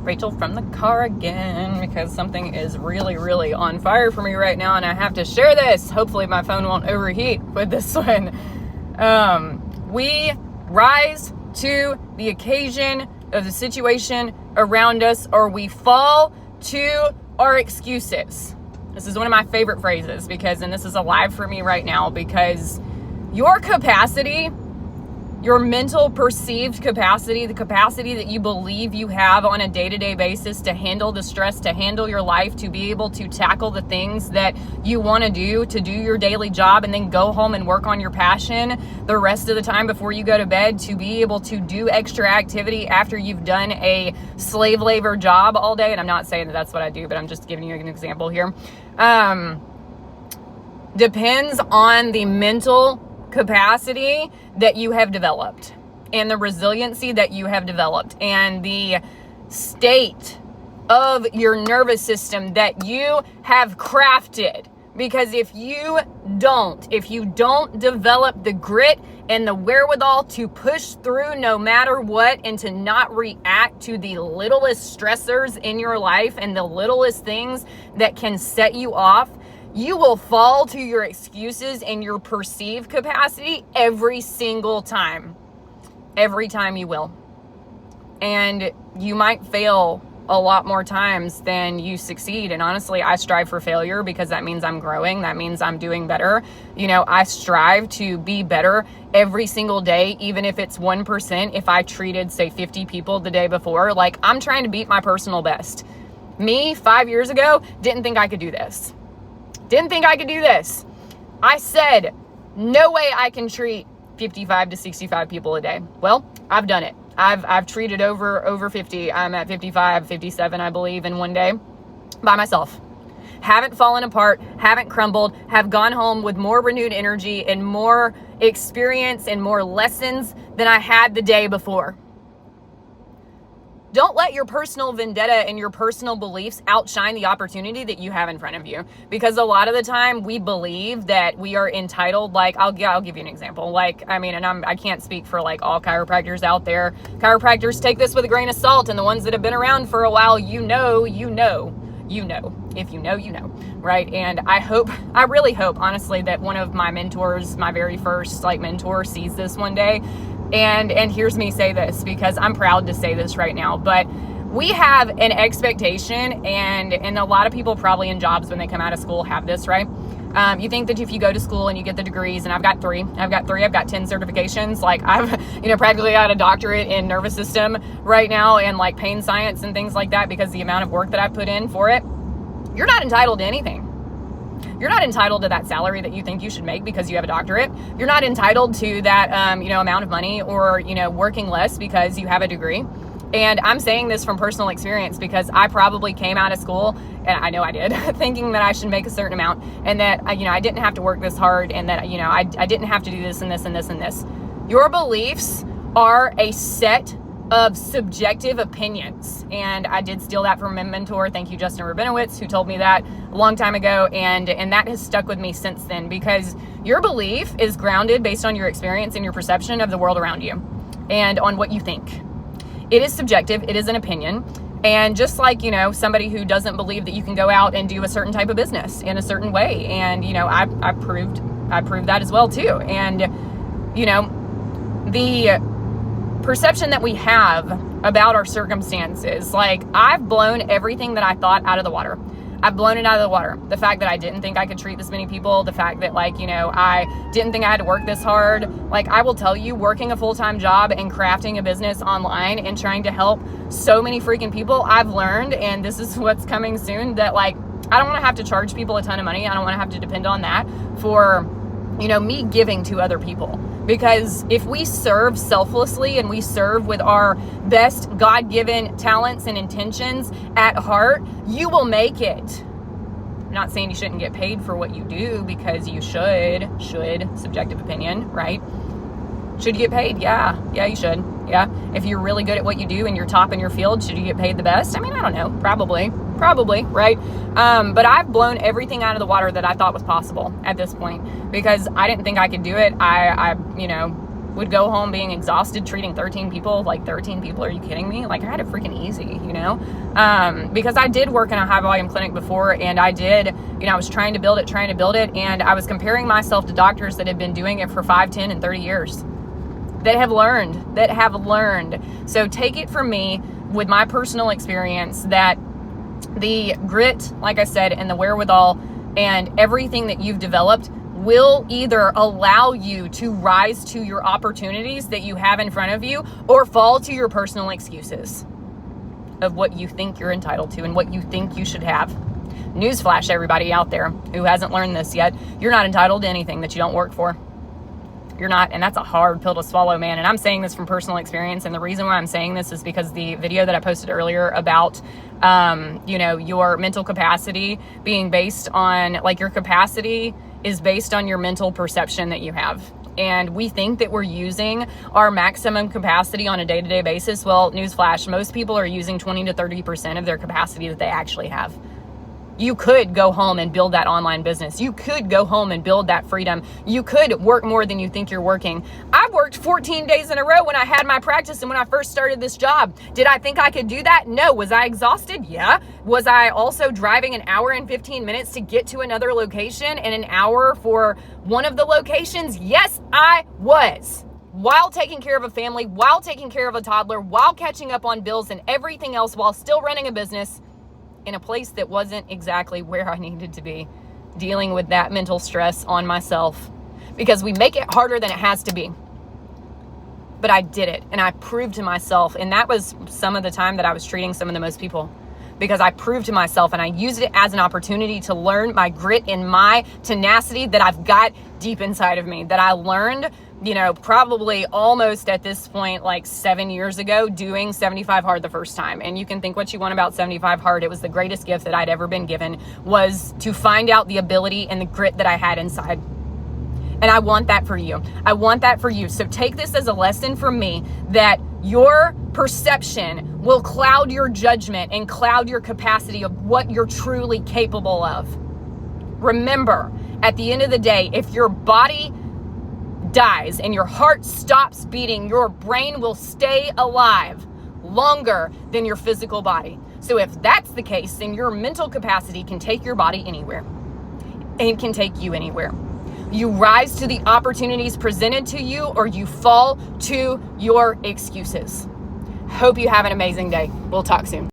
Rachel from the car again, because something is really, really on fire for me right now, and I have to share this. Hopefully my phone won't overheat with this one. We rise to the occasion of the situation around us, or we fall to our excuses. This is one of my favorite phrases and this is alive for me right now, because your capacity, your mental perceived capacity, the capacity that you believe you have on a day-to-day basis to handle the stress, to handle your life, to be able to tackle the things that you want to do your daily job, and then go home and work on your passion the rest of the time before you go to bed, to be able to do extra activity after you've done a slave labor job all day. And I'm not saying that that's what I do, but I'm just giving you an example here. Depends on the mental capacity that you have developed, and the resiliency that you have developed, and the state of your nervous system that you have crafted. Because if you don't develop the grit and the wherewithal to push through no matter what, and to not react to the littlest stressors in your life and the littlest things that can set you off, you will fall to your excuses and your perceived capacity every single time. Every time you will. And you might fail a lot more times than you succeed. And honestly, I strive for failure, because that means I'm growing. That means I'm doing better. I strive to be better every single day, even if it's 1%. If I treated, say, 50 people the day before, I'm trying to beat my personal best. Me, 5 years ago, didn't think I could do this. I said, no way I can treat 55 to 65 people a day. Well, I've done it. I've treated over 50. I'm at 55, 57, I believe, in one day by myself. Haven't fallen apart, haven't crumbled, have gone home with more renewed energy and more experience and more lessons than I had the day before. Don't let your personal vendetta and your personal beliefs outshine the opportunity that you have in front of you. Because a lot of the time we believe that we are entitled. I'll give you an example. I can't speak for all chiropractors out there. Chiropractors, take this with a grain of salt, and the ones that have been around for a while, you know. If you know, you know, right? And I really hope, honestly, that one of my mentors, my very first mentor, sees this one day and hears me say this, because I'm proud to say this right now. But we have an expectation, and a lot of people probably in jobs when they come out of school have this, right? You think that if you go to school and you get the degrees, and I've got 10 certifications. I've practically got a doctorate in nervous system right now, and pain science and things like that, because the amount of work that I put in for it. You're not entitled to anything. You're not entitled to that salary that you think you should make because you have a doctorate. You're not entitled to that, amount of money, or, working less because you have a degree. And I'm saying this from personal experience, because I probably came out of school, and I know I did, thinking that I should make a certain amount, and that, I didn't have to work this hard, and that, I didn't have to do this and this and this and this. Your beliefs are a set of subjective opinions. And I did steal that from a mentor. Thank you, Justin Rabinowitz, who told me that a long time ago. And that has stuck with me since then, because your belief is grounded based on your experience and your perception of the world around you and on what you think. It is subjective. It is an opinion. And just like, somebody who doesn't believe that you can go out and do a certain type of business in a certain way. And, I proved that as well too. And, the perception that we have about our circumstances, I've blown everything that I thought out of the water. I've blown it out of the water. The fact that I didn't think I could treat this many people, the fact that I didn't think I had to work this hard. I will tell you, working a full-time job and crafting a business online and trying to help so many freaking people, I've learned, and this is what's coming soon, that I don't want to have to charge people a ton of money. I don't want to have to depend on that for, me giving to other people. Because if we serve selflessly and we serve with our best God-given talents and intentions at heart, you will make it. I'm not saying you shouldn't get paid for what you do, because you should, subjective opinion, right? Should you get paid? Yeah, you should. Yeah. If you're really good at what you do and you're top in your field, should you get paid the best? I don't know. Probably, right? But I've blown everything out of the water that I thought was possible at this point, because I didn't think I could do it. I would go home being exhausted, treating 13 people. Like 13 people, are you kidding me? Like I had it freaking easy, you know? Because I did work in a high volume clinic before, and I did, you know, I was trying to build it. And I was comparing myself to doctors that had been doing it for 5, 10, and 30 years that have learned. So take it from me with my personal experience that the grit, like I said, and the wherewithal and everything that you've developed will either allow you to rise to your opportunities that you have in front of you, or fall to your personal excuses of what you think you're entitled to and what you think you should have. Newsflash, everybody out there who hasn't learned this yet, you're not entitled to anything that you don't work for. You're not, and that's a hard pill to swallow, man. And I'm saying this from personal experience. And the reason why I'm saying this is because the video that I posted earlier about, you know, your mental capacity being based on, like, your capacity is based on your mental perception that you have. And we think that we're using our maximum capacity on a day-to-day basis. Well, newsflash, most people are using 20 to 30% of their capacity that they actually have. You could go home and build that online business. You could go home and build that freedom. You could work more than you think you're working. I worked 14 days in a row when I had my practice and when I first started this job. Did I think I could do that? No. Was I exhausted? Yeah. Was I also driving an hour and 15 minutes to get to another location and an hour for one of the locations? Yes, I was. While taking care of a family, while taking care of a toddler, while catching up on bills and everything else, while still running a business in a place that wasn't exactly where I needed to be, dealing with that mental stress on myself, because we make it harder than it has to be. But I did it, and I proved to myself, and that was some of the time that I was treating some of the most people, because I proved to myself and I used it as an opportunity to learn my grit and my tenacity that I've got deep inside of me, that I learned, you know, probably almost at this point, like 7 years ago, doing 75 hard the first time. And you can think what you want about 75 hard. It was the greatest gift that I'd ever been given, was to find out the ability and the grit that I had inside. And I want that for you. I want that for you. So take this as a lesson from me, that your perception will cloud your judgment and cloud your capacity of what you're truly capable of. Remember, at the end of the day, if your body dies and your heart stops beating, your brain will stay alive longer than your physical body. So if that's the case, then your mental capacity can take your body anywhere. It can take you anywhere. You rise to the opportunities presented to you, or you fall to your excuses. Hope you have an amazing day. We'll talk soon.